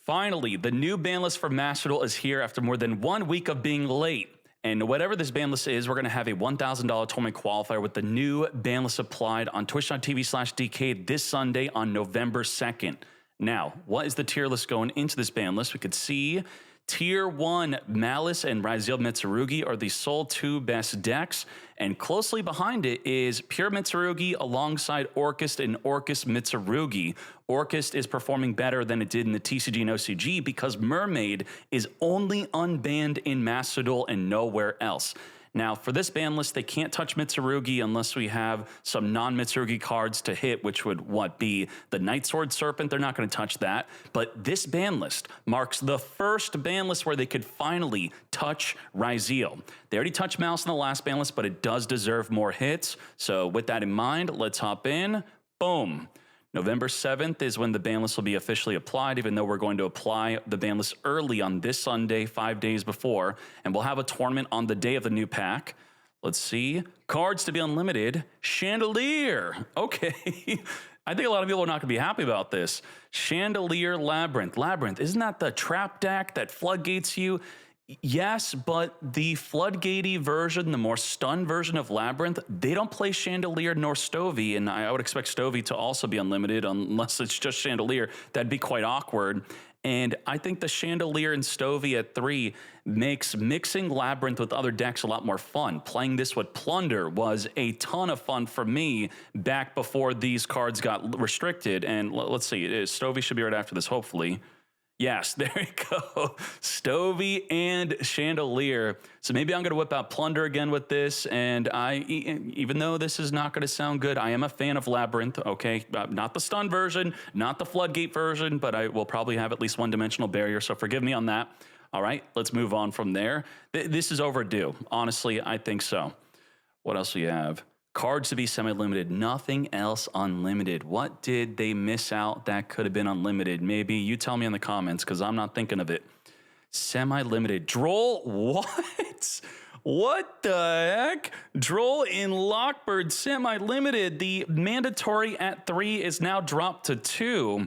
Finally, the new ban list for Master Duel is here after more than 1 week of being late. And whatever this ban list is, we're going to have a $1,000 tournament qualifier with the new ban list applied on twitch.tv/DK this Sunday on November 2nd. Now, what is the tier list going into this ban list? We could see Tier 1, Malice and Raziel Mitsurugi are the sole 2 best decks, and closely behind it is Pure Mitsurugi alongside Orcust and Orcust Mitsurugi. Orcust is performing better than it did in the TCG and OCG because Mermaid is only unbanned in Master Duel and nowhere else. Now, for this ban list, they can't touch Mitsurugi unless we have some non-Mitsurugi cards to hit, which would, be the Night Sword Serpent? They're not going to touch that. But this ban list marks the first ban list where they could finally touch Raziel. They already touched Mouse in the last ban list, but it does deserve more hits. So with that in mind, let's hop in. Boom. November 7th is when the ban list will be officially applied, even though we're going to apply the ban list early on this Sunday, 5 days before, and we'll have a tournament on the day of the new pack. Let's see. Cards to be unlimited. Chandelier. Okay. I think a lot of people are not going to be happy about this. Chandelier Labyrinth. Labyrinth, isn't that the trap deck that floodgates you? Yes, but the floodgatey version, the more stun version of Labyrinth, they don't play Chandelier nor Stovey, and I would expect Stovey to also be unlimited unless it's just Chandelier. That'd be quite awkward. And I think the Chandelier and Stovey at 3 makes mixing Labyrinth with other decks a lot more fun. Playing this with Plunder was a ton of fun for me back before these cards got restricted. And let's see, Stovey should be right after this, hopefully. Yes, there you go. Stovey and Chandelier. So maybe I'm going to whip out Plunder again with this. And even though this is not going to sound good, I am a fan of Labyrinth, okay? Not the stun version, not the floodgate version, but I will probably have at least one-dimensional barrier, so forgive me on that. All right, let's move on from there. This is overdue. Honestly, I think so. What else do we have? Cards to be semi-limited, nothing else unlimited. What did they miss out that could have been unlimited? Maybe you tell me in the comments because I'm not thinking of it. Semi-limited. Droll, what? What the heck? Droll in Lockbird semi-limited. The mandatory at 3 is now dropped to 2.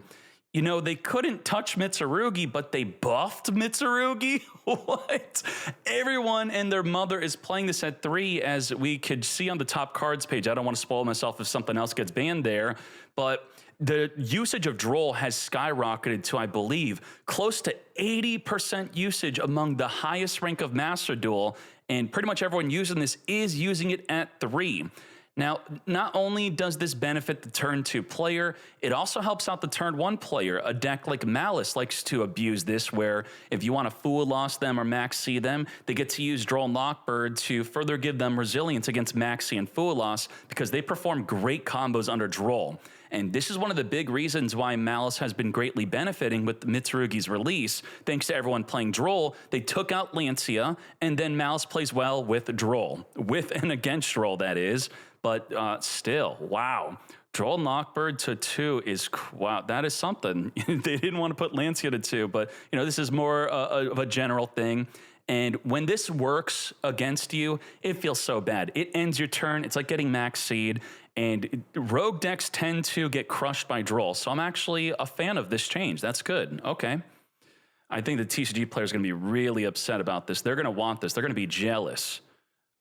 You know, they couldn't touch Mitsurugi, but they buffed Mitsurugi? What? Everyone and their mother is playing this at 3, as we could see on the top cards page. I don't want to spoil myself if something else gets banned there, but the usage of Droll has skyrocketed to, I believe, close to 80% usage among the highest rank of Master Duel, and pretty much everyone using this is using it at 3. Now, not only does this benefit the turn 2 player, it also helps out the turn 1 player. A deck like Malice likes to abuse this, where if you want to Fool Loss them or Maxi them, they get to use Droll and Lockbird to further give them resilience against Maxi and Fool Loss because they perform great combos under Droll. And this is one of the big reasons why Malice has been greatly benefiting with Mitsurugi's release. Thanks to everyone playing Droll, they took out Lancia, and then Malice plays well with Droll. With and against Droll, that is. But still, wow. Droll and Lockbird to 2 is, wow, that is something. They didn't want to put Lancia to 2, but you know, this is more of a general thing. And when this works against you, it feels so bad. It ends your turn. It's like getting max seed, and rogue decks tend to get crushed by Droll. So I'm actually a fan of this change. That's good. Okay. I think the TCG players are going to be really upset about this. They're going to want this. They're going to be jealous.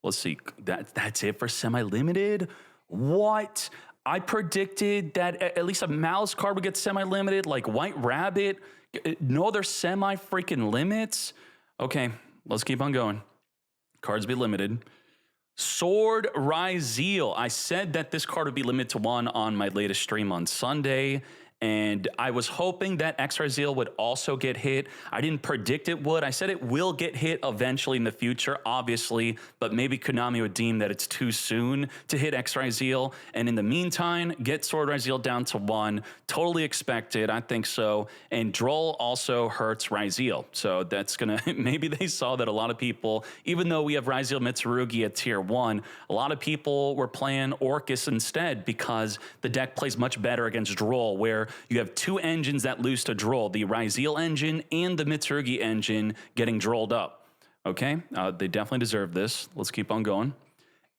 Let's see. That's it for semi-limited? What? I predicted that at least a Malice card would get semi-limited, like White Rabbit. No other semi-freaking limits? Okay, let's keep on going. Cards be limited. Sword Raziel. I said that this card would be limited to 1 on my latest stream on Sunday, and I was hoping that X Raziel would also get hit. I didn't predict it would. I said it will get hit eventually in the future, obviously, but maybe Konami would deem that it's too soon to hit X Raziel. And in the meantime, get Sword Raziel down to 1. Totally expected, I think so. And Droll also hurts Raziel. So that's gonna, maybe they saw that a lot of people, even though we have Raziel Mitsurugi at tier 1, a lot of people were playing Orcust instead because the deck plays much better against Droll, where you have 2 engines that lose to Droll, the Raziel engine and the Mitsurugi engine getting Drolled up. Okay, they definitely deserve this. Let's keep on going.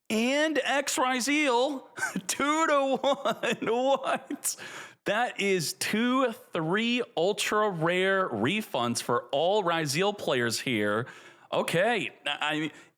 And X Raziel, 2 to 1. What? That is 3 ultra rare refunds for all Ryzeal players here. Okay,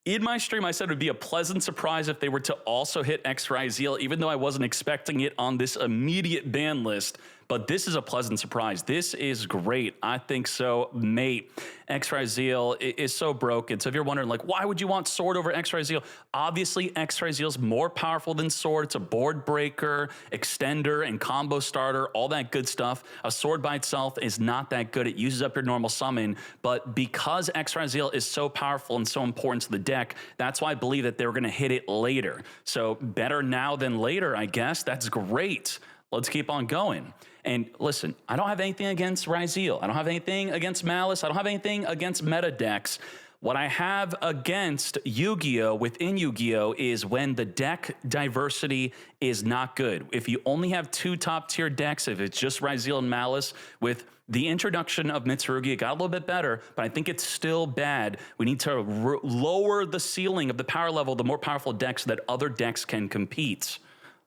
in my stream, I said it would be a pleasant surprise if they were to also hit X Ryzeal, even though I wasn't expecting it on this immediate ban list. But this is a pleasant surprise. This is great. I think so, mate. X Ryzeal is so broken. So if you're wondering, like, why would you want Sword over X Ryzeal? Obviously, X Ryzeal is more powerful than Sword. It's a board breaker, extender, and combo starter, all that good stuff. A Sword by itself is not that good. It uses up your normal summon. But because X Ryzeal is so powerful and so important to the deck, that's why I believe that they were going to hit it later. So better now than later, I guess. That's great. Let's keep on going. And listen, I don't have anything against Ryzeal. I don't have anything against Malice. I don't have anything against meta decks. What I have against Yu-Gi-Oh! Within Yu-Gi-Oh! Is when the deck diversity is not good. If you only have 2 top-tier decks, if it's just Ryzeal and Malice, with the introduction of Mitsurugi, it got a little bit better, but I think it's still bad. We need to lower the ceiling of the power level, the more powerful decks, so that other decks can compete.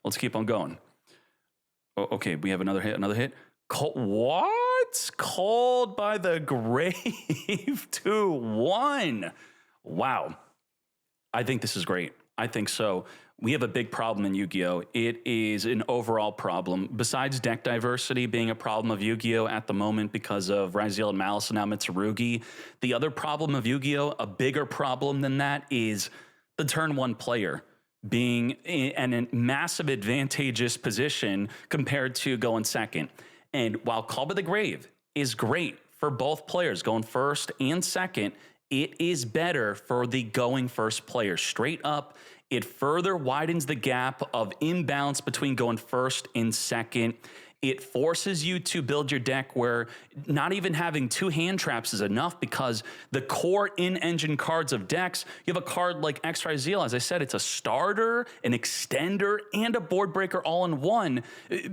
Let's keep on going. Oh, okay, we have another hit. What? Called by the Grave 2-1. Wow. I think this is great. I think so. We have a big problem in Yu-Gi-Oh! It is an overall problem. Besides deck diversity being a problem of Yu-Gi-Oh! At the moment because of Ryzeal and Malice and now Mitsurugi, the other problem of Yu-Gi-Oh!, a bigger problem than that, is the turn 1 player being in a massive advantageous position compared to going second. And while Call by the Grave is great for both players, going first and second, it is better for the going first player. Straight up, it further widens the gap of imbalance between going first and second. It forces you to build your deck where not even having 2 hand traps is enough, because the core in-engine cards of decks, you have a card like X Ryzeal. As I said, it's a starter, an extender, and a board breaker all in one,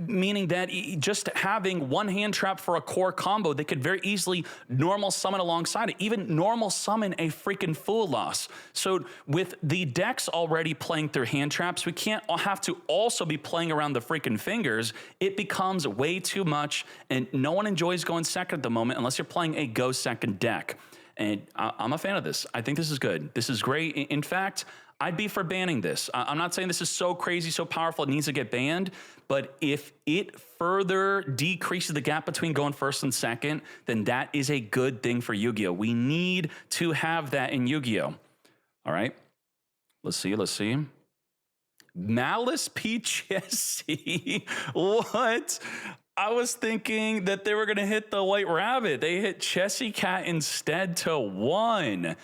meaning that just having 1 hand trap for a core combo, they could very easily normal summon alongside it, even normal summon a freaking Fool Loss. So with the decks already playing through hand traps, we can't have to also be playing around the freaking fingers. It becomes way too much, and no one enjoys going second at the moment unless you're playing a go second deck. And I'm a fan of this. I think this is good. This is great. In fact, I'd be for banning this. I'm not saying this is so crazy, so powerful, it needs to get banned, but if it further decreases the gap between going first and second, then that is a good thing for Yu-Gi-Oh! We need to have that in Yu-Gi-Oh! All right, let's see. Malice P-Chessie. What? I was thinking that they were going to hit the White Rabbit. They hit Chessie Cat instead to 1.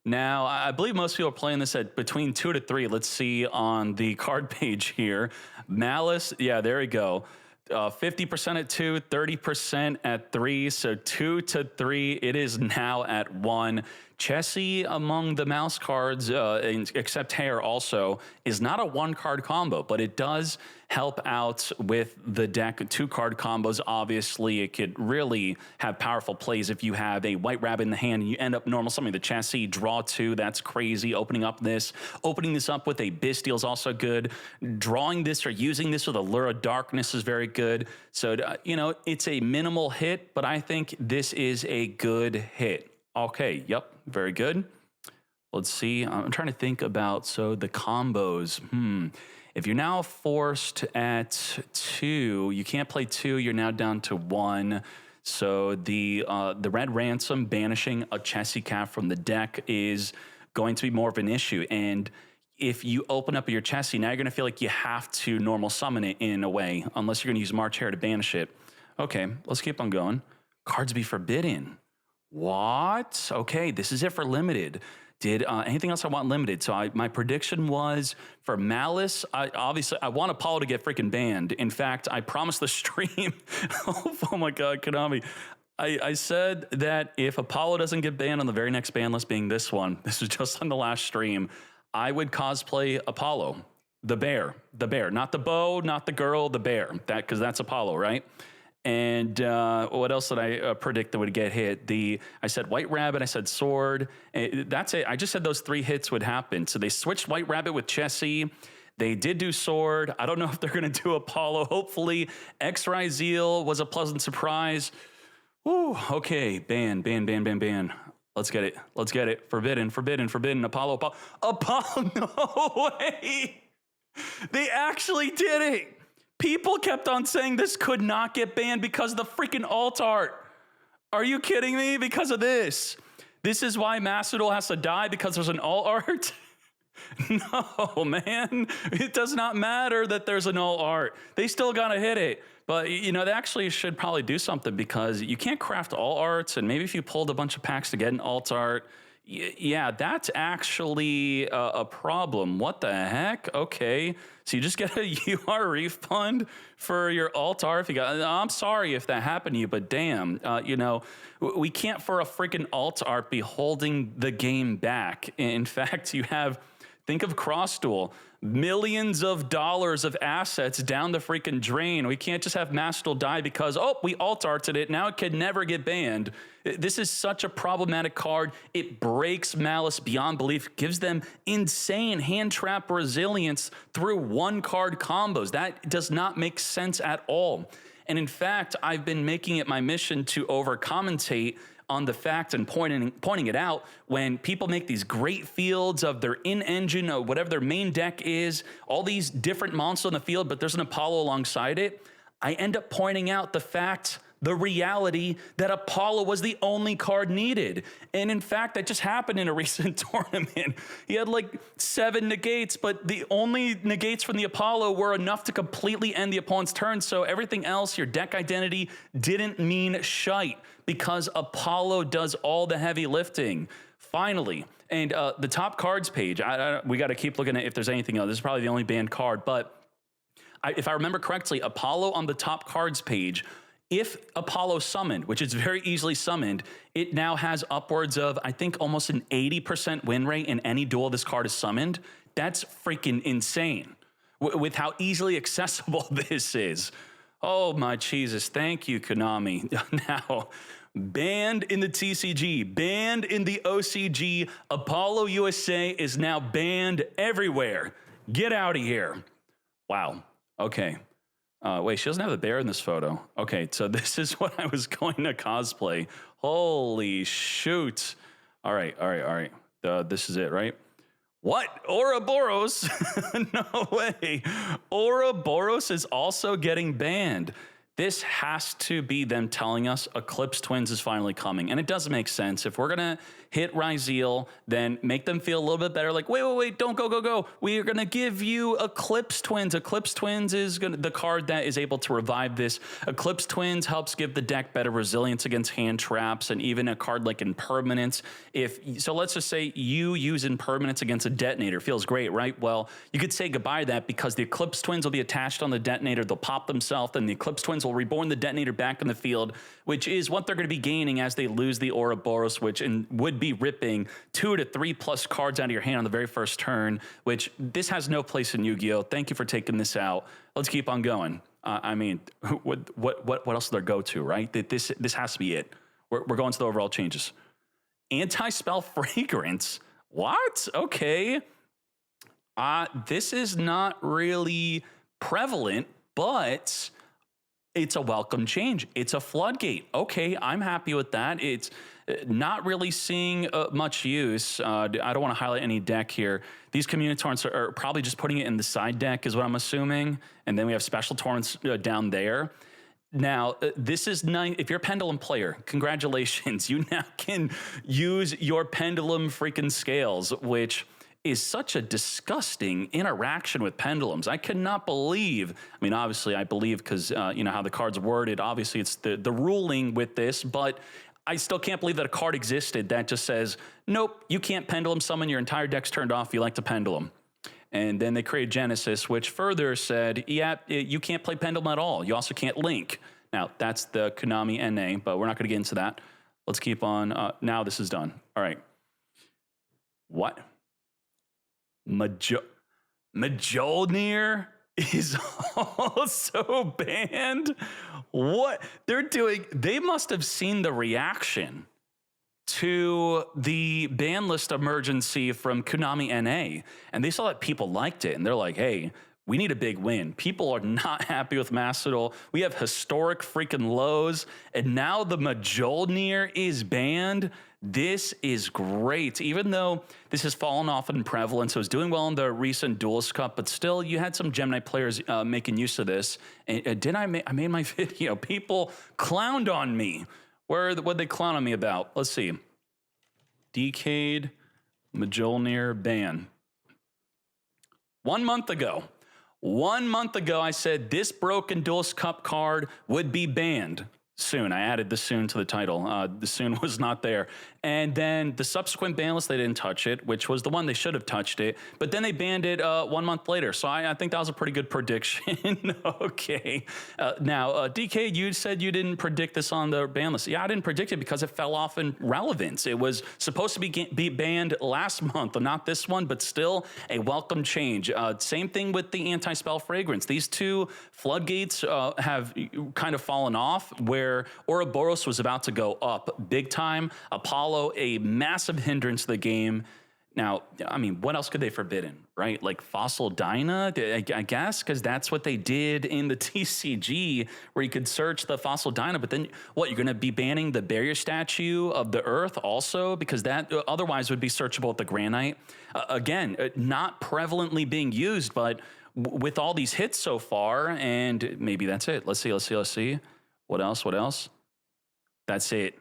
Now, I believe most people are playing this at between 2 to 3. Let's see on the card page here. Malice, yeah, there we go. 50% at 2, 30% at 3. So 2 to 3, it is now at 1. Chessie among the mouse cards, except Hair also, is not a 1-card combo, but it does help out with the deck. 2-card combos, obviously, it could really have powerful plays if you have a White Rabbit in the hand and you end up normal summoning the Chessie, draw 2, that's crazy. Opening this up with a Bisteel is also good. Drawing this or using this with a Lure of Darkness is very good. So, it's a minimal hit, but I think this is a good hit. Okay, yep, very good. Let's see. I'm trying to think about, so the combos. If you're now forced at 2, you can't play 2, you're now down to 1. So the Red Ransom banishing a Chessie Cat from the deck is going to be more of an issue. And if you open up your Chessie, now you're going to feel like you have to normal summon it in a way, unless you're going to use March Hare to banish it. Okay, let's keep on going. Cards be forbidden. What? Okay, this is it for limited. Did anything else I want limited? So my prediction was for Malice, I want Apollo to get freaking banned. In fact, I promised the stream. Oh my God, Konami. I said that if Apollo doesn't get banned on the very next ban list, being this one, this was just on the last stream, I would cosplay Apollo, the bear, not the bow, not the girl, the bear, because that's Apollo, right? And what else did I predict that would get hit? I said White Rabbit, I said Sword. That's it. I just said those 3 hits would happen. So they switched White Rabbit with Chessie. They did do Sword. I don't know if they're going to do Apollo. Hopefully, X-Ryzeal was a pleasant surprise. Ooh, okay. Ban. Let's get it. Let's get it. Forbidden. Apollo. No way. They actually did it. People kept on saying this could not get banned because of the freaking alt art. Are you kidding me? Because of this. This is why Duel has to die, because there's an alt art? No, man. It does not matter that there's an alt art. They still got to hit it. But, you know, they actually should probably do something, because you can't craft alt arts. And maybe if you pulled a bunch of packs to get an alt art, yeah, that's actually a problem. What the heck? Okay. So you just get a UR refund for your alt art. If you got, I'm sorry if that happened to you, but damn, you know, we can't for a freaking alt art be holding the game back. In fact, you have, think of Cross Duel, millions of dollars of assets down the freaking drain. We can't just have Duel die because, oh, we alt arted it. Now it could never get banned. This is such a problematic card. It breaks Malice beyond belief, gives them insane hand trap resilience through one card combos. That does not make sense at all. And in fact, I've been making it my mission to over commentate on the fact and pointing it out when people make these great fields of their in-engine or whatever their main deck is, all these different monsters on the field, but there's an Apollo alongside it. I end up pointing out the reality that Apollo was the only card needed. And in fact, that just happened in a recent tournament. He had like 7 negates, but the only negates from the Apollo were enough to completely end the opponent's turn. So everything else, your deck identity, didn't mean shite, because Apollo does all the heavy lifting. Finally, and the top cards page, we got to keep looking at if there's anything else. This is probably the only banned card, but if I remember correctly, Apollo on the top cards page, if Apollo summoned, which is very easily summoned, it now has upwards of, I think, almost an 80% win rate in any duel this card is summoned. That's freaking insane with how easily accessible this is. Oh my Jesus, thank you, Konami. Now, banned in the TCG, banned in the OCG, Apollo USA is now banned everywhere. Get out of here. Wow, okay. Wait, she doesn't have the bear in this photo. Okay, so this is what I was going to cosplay. Holy shoot. All right. This is it, right? What? Ouroboros? No way. Ouroboros is also getting banned. This has to be them telling us Eclipse Twins is finally coming. And it doesn't make sense. If we're going to hit Ryzeal, then make them feel a little bit better. Like, wait, don't go. We are going to give you Eclipse Twins. Eclipse Twins is the card that is able to revive this. Eclipse Twins helps give the deck better resilience against hand traps, and even a card like Impermanence. So let's just say you use Impermanence against a detonator. Feels great, right? Well, you could say goodbye to that, because the Eclipse Twins will be attached on the detonator. They'll pop themselves, and the Eclipse Twins will reborn the detonator back in the field, which is what they're going to be gaining as they lose the Ouroboros, which would be ripping 2 to 3+ cards out of your hand on the very first turn, which this has no place in Yu-Gi-Oh! Thank you for taking this out. Let's keep on going. I mean, what else is their go-to, right? This has to be it. We're going to the overall changes. Anti-spell fragrance? What? Okay. This is not really prevalent, but it's a welcome change. It's a floodgate. Okay, I'm happy with that. It's not really seeing much use. I don't want to highlight any deck here. These community tournaments are probably just putting it in the side deck is what I'm assuming. And then we have special tournaments down there. Now, this is nice. If you're a Pendulum player, congratulations. You now can use your Pendulum freaking scales, which is such a disgusting interaction with pendulums. I cannot believe, I mean, obviously I believe because, you know, how the card's worded, obviously it's the ruling with this, but I still can't believe that a card existed that just says, nope, you can't pendulum summon, your entire deck's turned off, you like to pendulum. And then they created Genesis, which further said, yeah, you can't play pendulum at all. You also can't link. Now, that's the Konami NA, but we're not going to get into that. Let's keep on. Now this is done. All right. What? Mjolnir is also banned? What? They're doing, they must have seen the reaction to the ban list emergency from Konami NA, and they saw that people liked it, and they're like, hey, we need a big win. People are not happy with Masvidal. We have historic freaking lows, and now the Mjolnir is banned. This is great. Even though this has fallen off in prevalence, it was doing well in the recent Duelist Cup, but still, you had some Gemini players making use of this. And I made my video. People clowned on me. What'd they clown on me about? Let's see. Decade Mjolnir ban. 1 month ago. 1 month ago, I said this broken Duelist Cup card would be banned soon. I added the soon to the title. The soon was not there. And then the subsequent ban list, they didn't touch it, which was the one they should have touched it. But then they banned it 1 month later. So I think that was a pretty good prediction. Okay. Now, DK, you said you didn't predict this on the ban list. Yeah, I didn't predict it because it fell off in relevance. It was supposed to be banned last month, not this one, but still a welcome change. Same thing with the anti-spell fragrance. These two floodgates have kind of fallen off, where Ouroboros was about to go up big time. Apollo, a massive hindrance to the game. Now, I mean, what else could they forbidden, right? Like Fossil Dyna, I guess, because that's what they did in the TCG, where you could search the Fossil Dyna. But then, what, you're going to be banning the barrier statue of the Earth also? Because that otherwise would be searchable with the Granite. Again, not prevalently being used, but with all these hits so far, and maybe that's it. Let's see. What else? That's it.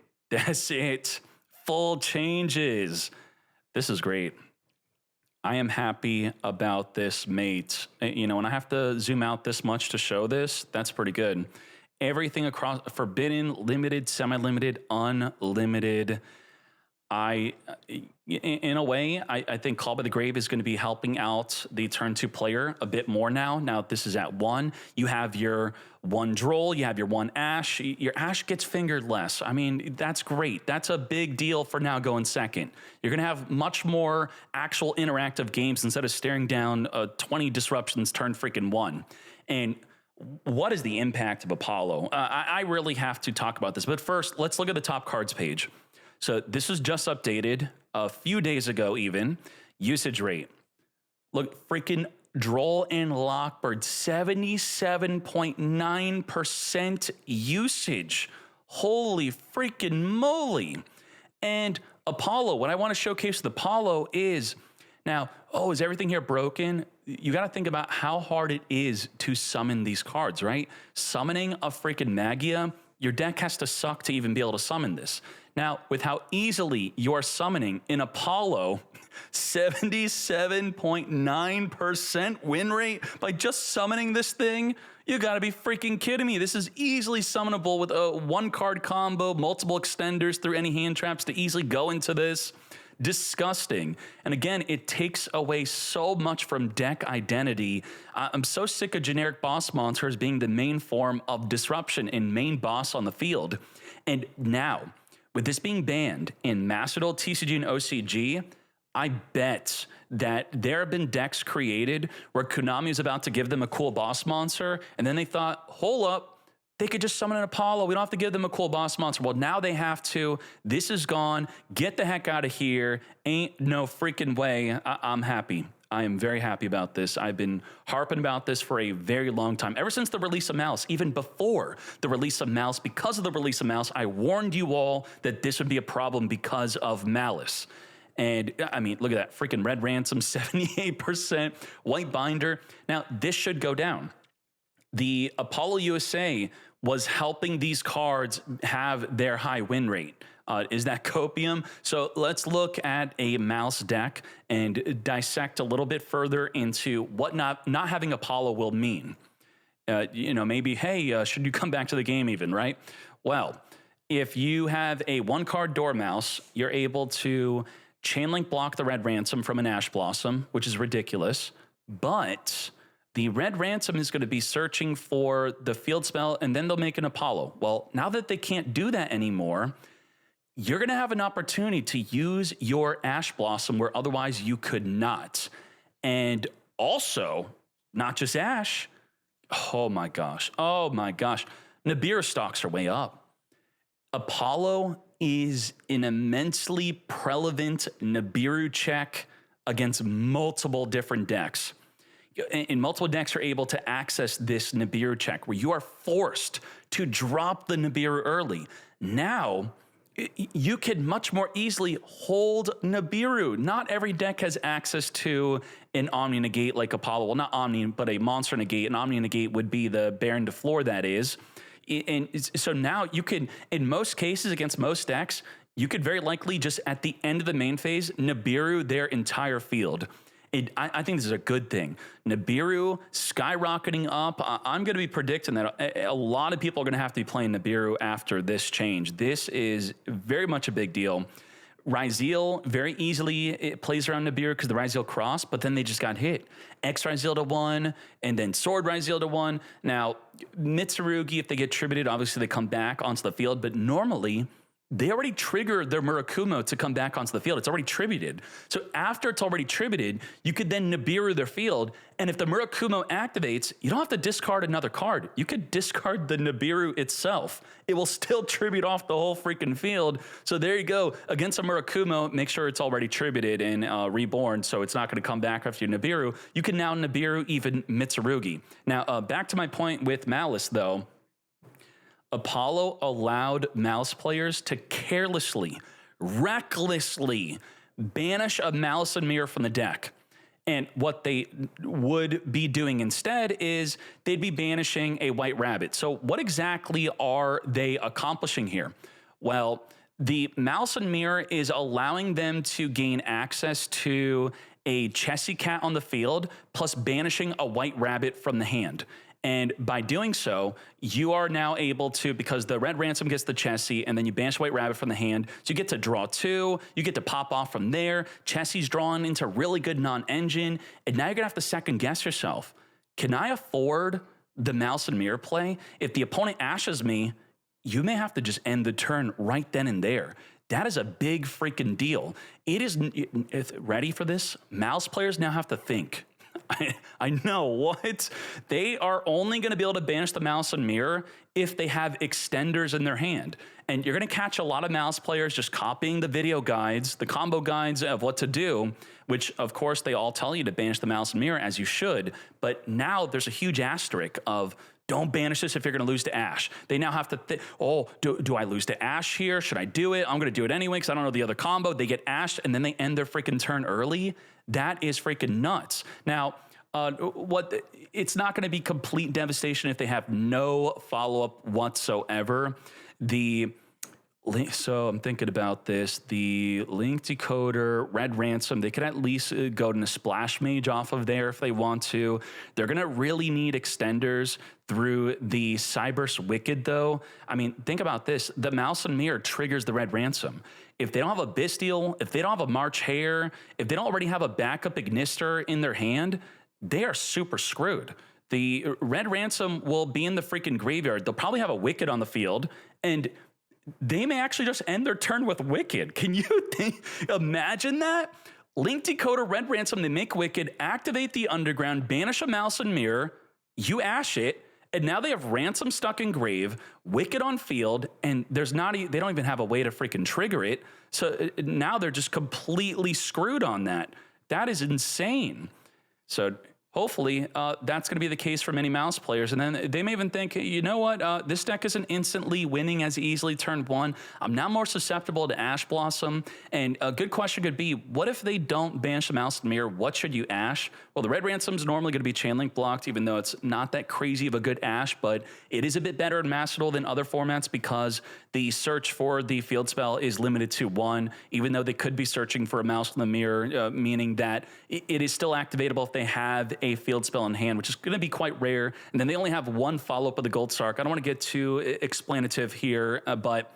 Full changes. This is great. I am happy about this, mate. You know, when I have to zoom out this much to show this, that's pretty good. Everything across forbidden, limited, semi-limited, unlimited. In a way, I think Call by the Grave is going to be helping out the turn 2 player a bit more now. Now, this is at 1. You have your 1 Droll, you have your 1 Ashe. Your Ashe gets fingered less. I mean, that's great. That's a big deal for now going second. You're going to have much more actual interactive games instead of staring down 20 disruptions turn freaking 1. And what is the impact of Apollo? I really have to talk about this. But first, let's look at the top cards page. So this was just updated a few days ago even. Usage rate. Look, freaking Droll and Lockbird, 77.9% usage. Holy freaking moly. And Apollo, what I want to showcase with Apollo is, now, is everything here broken? You got to think about how hard it is to summon these cards, right? Summoning a freaking Magia, your deck has to suck to even be able to summon this. Now, with how easily you're summoning in Apollo, 77.9% win rate by just summoning this thing, you gotta be freaking kidding me. This is easily summonable with a 1-card combo, multiple extenders through any hand traps to easily go into this. Disgusting. And again, it takes away so much from deck identity. I'm so sick of generic boss monsters being the main form of disruption and main boss on the field. And now, with this being banned in Masvidal, TCG, and OCG, I bet that there have been decks created where Konami is about to give them a cool boss monster, and then they thought, hold up, they could just summon an Apollo. We don't have to give them a cool boss monster. Well, now they have to. This is gone. Get the heck out of here. Ain't no freaking way. I'm happy. I am very happy about this. I've been harping about this for a very long time, ever since the release of Malice, even before the release of Malice. Because of the release of Malice, I warned you all that this would be a problem because of Malice. And I mean, look at that, freaking Red Ransom, 78%, White Binder. Now, this should go down. The Apollo USA was helping these cards have their high win rate. Is that copium? So let's look at a Malice deck and dissect a little bit further into what not having Apollo will mean. You know, maybe, hey, should you come back to the game even, right? Well, if you have a 1-card Dormouse, you're able to Chainlink block the Red Ransom from an Ash Blossom, which is ridiculous. But the Red Ransom is going to be searching for the field spell, and then they'll make an Apollo. Well, now that they can't do that anymore, you're going to have an opportunity to use your Ash Blossom where otherwise you could not. And also, not just Ash. Oh my gosh. Nibiru stocks are way up. Apollo is an immensely prevalent Nibiru check against multiple different decks. And multiple decks are able to access this Nibiru check where you are forced to drop the Nibiru early. Now, you could much more easily hold Nibiru. Not every deck has access to an Omni Negate like Apollo. Well, not Omni, but a Monster Negate. An Omni Negate would be the Baron de Fleur, that is. And so now you can, in most cases against most decks, you could very likely just at the end of the main phase, Nibiru their entire field. I think this is a good thing. Nibiru skyrocketing up. I'm going to be predicting that a lot of people are going to have to be playing Nibiru after this change. This is very much a big deal. Ryzeal very easily it plays around Nibiru because the Ryzeal cross, but then they just got hit. X Ryzeal to 1, and then Sword Ryzeal to 1. Now, Mitsurugi, if they get tributed, obviously they come back onto the field, but normally they already triggered their Murakumo to come back onto the field. It's already tributed. So after it's already tributed, you could then Nibiru their field. And if the Murakumo activates, you don't have to discard another card. You could discard the Nibiru itself. It will still tribute off the whole freaking field. So there you go. Against a Murakumo, make sure it's already tributed and reborn, so it's not going to come back after your Nibiru. You can now Nibiru even Mitsurugi. Now, back to my point with Malice, though. Apollo allowed Malice players to carelessly, recklessly banish a Malice and Mirror from the deck. And what they would be doing instead is they'd be banishing a White Rabbit. So what exactly are they accomplishing here? Well, the Malice and Mirror is allowing them to gain access to a Chessie Cat on the field, plus banishing a White Rabbit from the hand. And by doing so, you are now able to, because the Red Ransom gets the Chessie, and then you banish White Rabbit from the hand, so you get to draw 2, you get to pop off from there, Chessie's drawn into really good non-engine, and now you're gonna have to second guess yourself. Can I afford the Malice and Mirror play? If the opponent ashes me, you may have to just end the turn right then and there. That is a big freaking deal. It is, ready for this? Malice players now have to think. I know what? They are only going to be able to banish the Malice and Mirror if they have extenders in their hand. And you're going to catch a lot of Malice players just copying the video guides, the combo guides of what to do, which of course they all tell you to banish the Malice and Mirror, as you should. But now there's a huge asterisk of don't banish this if you're going to lose to Ash. They now have to think, oh, do I lose to Ash here? Should I do it? I'm going to do it anyway because I don't know the other combo. They get Ashed and then they end their freaking turn early. That is freaking nuts. Now, it's not going to be complete devastation if they have no follow-up whatsoever. So I'm thinking about this. The Link Decoder, Red Ransom, they could at least go to a Splash Mage off of there if they want to. They're going to really need extenders through the Cyberse Wicked, though. I mean, think about this. The Malice and Mirror triggers the Red Ransom. If they don't have a Bestial, if they don't have a March Hare, if they don't already have a backup Ignister in their hand, they are super screwed. The Red Ransom will be in the freaking graveyard. They'll probably have a Wicked on the field, and they may actually just end their turn with Wicked. Can you imagine that? Link Decoder, Red Ransom, they make Wicked, activate the Underground, banish a Malice and Mirror, you Ash it, and now they have Ransom stuck in grave, Wicked on field, and they don't even have a way to freaking trigger it. So now they're just completely screwed on that. That is insane. So hopefully that's going to be the case for many Malice players. And then they may even think, you know what, this deck isn't instantly winning as easily turn 1. I'm now more susceptible to Ash Blossom. And a good question could be, what if they don't banish the Malice and Mirror? What should you Ash? Well, the Red Ransom's normally going to be Chainlink blocked, even though it's not that crazy of a good Ash, but it is a bit better in Master Duel than other formats because the search for the field spell is limited to 1, even though they could be searching for a Malice in the Mirror, meaning that it is still activatable if they have a field spell in hand, which is going to be quite rare. And then they only have 1 follow-up of the Gold Sark. I don't want to get too explanative here, but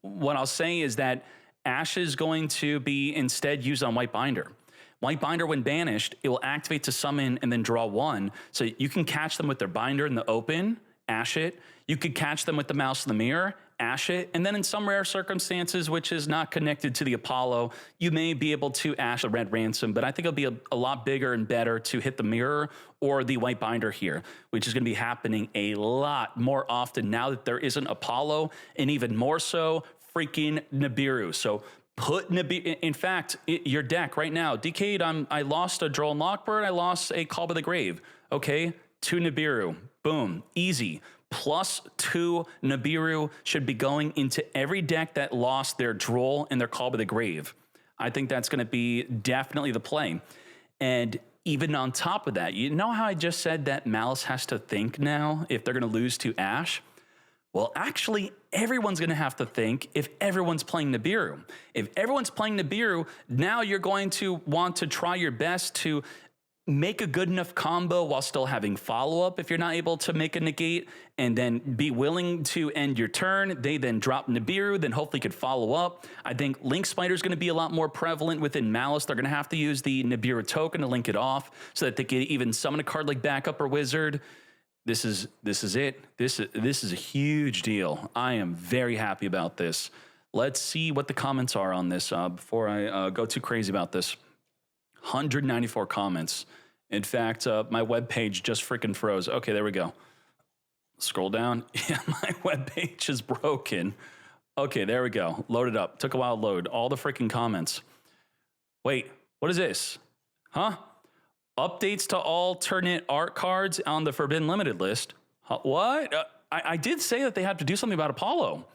what I'll say is that Ash is going to be instead used on White Binder. White Binder, when banished, it will activate to summon and then draw 1. So you can catch them with their Binder in the open, Ash it. You could catch them with the Malice in the Mirror, Ash it. And then in some rare circumstances, which is not connected to the Apollo, you may be able to Ash the red ransom, but I think it'll be a lot bigger and better to hit the mirror or the white binder here, which is going to be happening a lot more often now that there isn't Apollo, and even more so freaking Nibiru. So put Nibiru, in fact, your deck right now, Decade, I lost a Droll and Lockbird, I lost a Call by the Grave. Okay, 2 Nibiru, boom, easy. +2 Nibiru should be going into every deck that lost their Droll and their Call by the Grave. I think that's going to be definitely the play. And even on top of that, you know how I just said that Malice has to think now if they're going to lose to Ash? Well, actually, everyone's going to have to think if everyone's playing Nibiru. If everyone's playing Nibiru, now you're going to want to try your best to make a good enough combo while still having follow-up if you're not able to make a negate, and then be willing to end your turn. They then drop Nibiru, then hopefully could follow up. I think Link Spider is going to be a lot more prevalent within Malice. They're going to have to use the Nibiru token to link it off so that they can even summon a card like Backup or Wizard. This is it. This is a huge deal. I am very happy about this. Let's see what the comments are on this before I go too crazy about this. 194 comments. In fact, my webpage just freaking froze. Okay, there we go. Scroll down. Yeah, my webpage is broken. Okay, there we go. Load it up. Took a while to load. All the freaking comments. Wait, what is this? Huh? Updates to alternate art cards on the Forbidden Limited list. What? I did say that they had to do something about Apollo.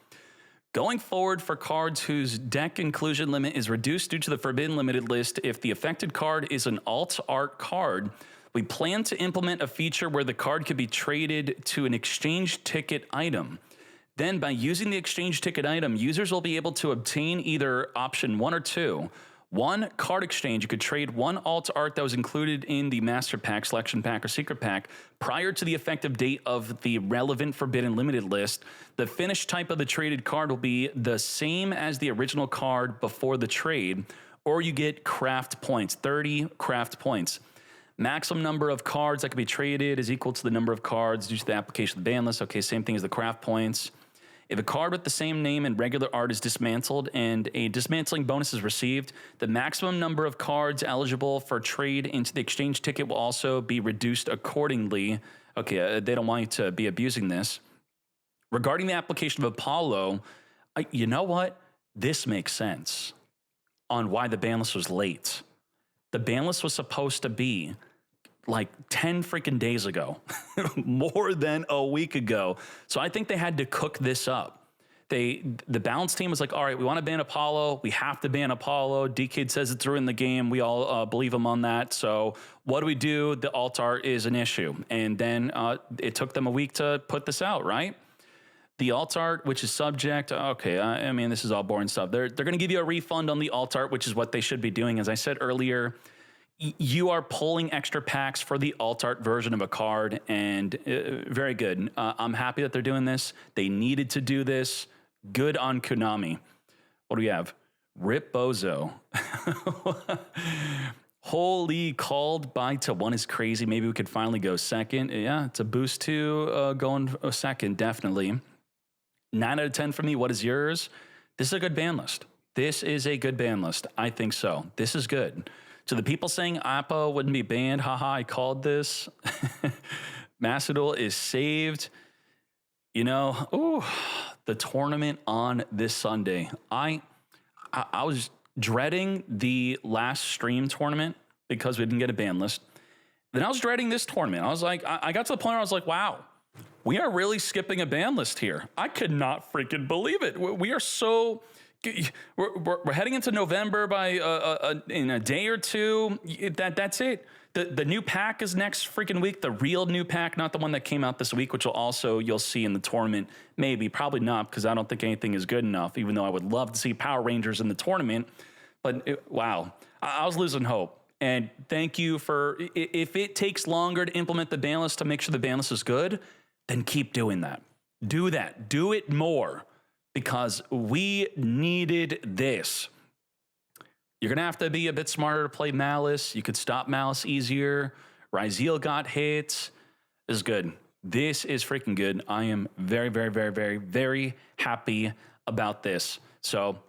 Going forward, for cards whose deck inclusion limit is reduced due to the Forbidden Limited list, if the affected card is an alt art card, we plan to implement a feature where the card could be traded to an exchange ticket item. Then, by using the exchange ticket item, users will be able to obtain either option 1 or 2. 1, card exchange. You could trade 1 alt art that was included in the Master Pack, Selection Pack, or Secret Pack prior to the effective date of the relevant Forbidden Limited list. The finished type of the traded card will be the same as the original card before the trade, or you get craft points, 30 craft points. Maximum number of cards that can be traded is equal to the number of cards due to the application of the ban list. Okay, same thing as the craft points. If a card with the same name and regular art is dismantled and a dismantling bonus is received, the maximum number of cards eligible for trade into the exchange ticket will also be reduced accordingly. Okay, they don't want you to be abusing this. Regarding the application of Apollo, you know what? This makes sense on why the ban list was late. The ban list was supposed to be like 10 freaking days ago, more than a week ago. So I think they had to cook this up. The balance team was like, all right, we want to ban Apollo. We have to ban Apollo. D-Kid says it's ruined the game. We all believe him on that. So what do we do? The alt art is an issue. And then it took them a week to put this out, right? The alt art, which is subject, okay, I mean, this is all boring stuff. They're going to give you a refund on the alt art, which is what they should be doing. As I said earlier, you are pulling extra packs for the alt art version of a card, and very good. I'm happy that they're doing this. They needed to do this. Good on Konami. What do we have? Rip Bozo. Holy, called by to 1 is crazy. Maybe we could finally go second. Yeah, it's a boost to going a second, definitely. 9 out of 10 for me. What is yours? This is a good ban list. This is a good ban list. I think so. This is good. To the people saying Appa wouldn't be banned, haha, I called this. Macedol is saved. You know, ooh, the tournament on this Sunday. I was dreading the last stream tournament because we didn't get a ban list. Then I was dreading this tournament. I was like, I got to the point where I was like, wow, we are really skipping a ban list here. I could not freaking believe it. We are so... We're heading into November by in a day or two. That's it. The new pack is next freaking week. The real new pack, not the one that came out this week, which will also you'll see in the tournament. Maybe, probably not, because I don't think anything is good enough. Even though I would love to see Power Rangers in the tournament, but wow, I was losing hope. And thank you for if it takes longer to implement the ban list to make sure the ban list is good, then keep doing that. Do that. Do it more. Because we needed this. You're going to have to be a bit smarter to play Malice. You could stop Malice easier. Ryzeal got hit. This is good. This is freaking good. I am very, very, very, very, very happy about this. So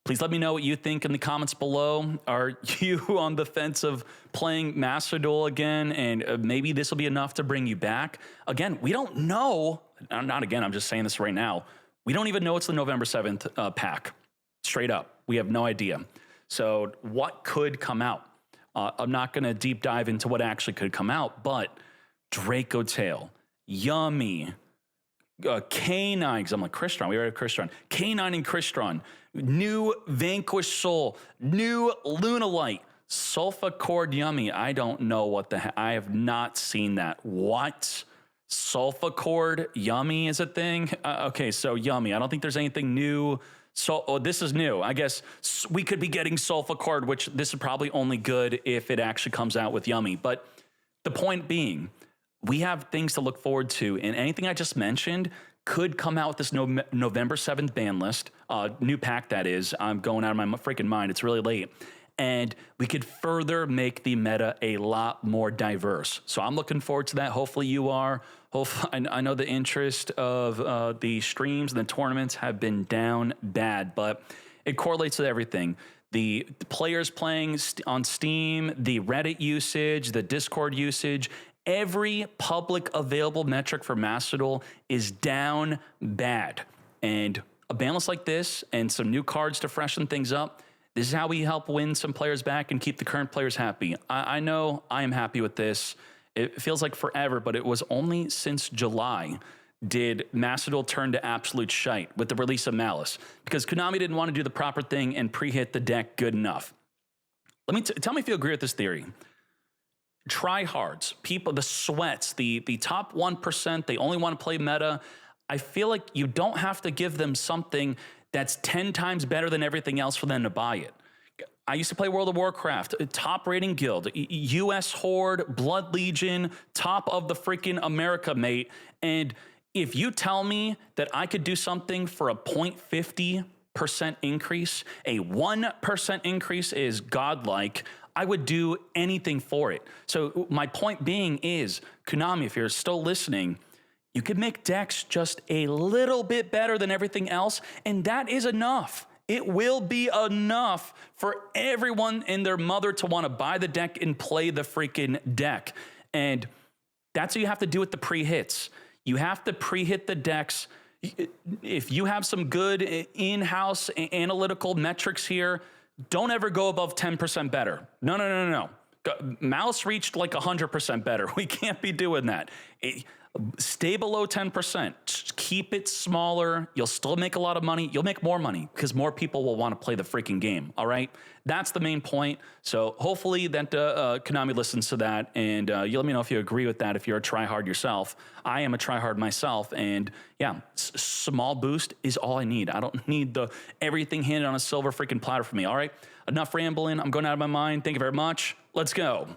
please let me know what you think in the comments below. Are you on the fence of playing Master Duel again? And maybe this will be enough to bring you back. Again, we don't know. Not again, I'm just saying this right now. We don't even know it's the November 7th pack. Straight up. We have no idea. So what could come out? I'm not going to deep dive into what actually could come out, but Draco Tail, Yummy, K9, because I'm like Crystron, we already have Crystron, K9 and Crystron, new Vanquish Soul, new Lunalite, Sulfacord Yummy. I don't know what the heck. I have not seen that. What? Sulfacord Yummy is a thing? Okay, so Yummy. I don't think there's anything new. So this is new. I guess we could be getting Sulfacord, which this is probably only good if it actually comes out with Yummy. But the point being, we have things to look forward to, and anything I just mentioned could come out with this November 7th ban list, new pack that is. I'm going out of my freaking mind. It's really late. And we could further make the meta a lot more diverse. So I'm looking forward to that. Hopefully you are. I know the interest of the streams and the tournaments have been down bad, but it correlates with everything. The players playing on Steam, the Reddit usage, the Discord usage, every public available metric for Master Duel is down bad. And a ban list like this and some new cards to freshen things up, this is how we help win some players back and keep the current players happy. I know I am happy with this. It feels like forever, but it was only since July did Master Duel turn to absolute shite with the release of Malice, because Konami didn't want to do the proper thing and pre-hit the deck good enough. Tell me if you agree with this theory. Tryhards, people, the sweats, the top 1%, they only want to play meta. I feel like you don't have to give them something that's 10 times better than everything else for them to buy it. I used to play World of Warcraft, top rating guild, US Horde, Blood Legion, top of the freaking America, mate. And if you tell me that I could do something for a 0.50% increase, a 1% increase is godlike, I would do anything for it. So my point being is, Konami, if you're still listening, you could make decks just a little bit better than everything else, and that is enough. It will be enough for everyone and their mother to want to buy the deck and play the freaking deck. And that's what you have to do with the pre-hits. You have to pre-hit the decks. If you have some good in-house analytical metrics here, don't ever go above 10% better. No. Mouse reached like 100% better. We can't be doing that. Stay below 10%. Just keep it smaller. You'll still make a lot of money. You'll make more money because more people will want to play the freaking game. All right? That's the main point. So hopefully that Konami listens to that, and you let me know if you agree with that, if you're a tryhard yourself. I am a tryhard myself, and yeah, small boost is all I need. I don't need everything handed on a silver freaking platter for me. All right? Enough rambling. I'm going out of my mind. Thank you very much. Let's go.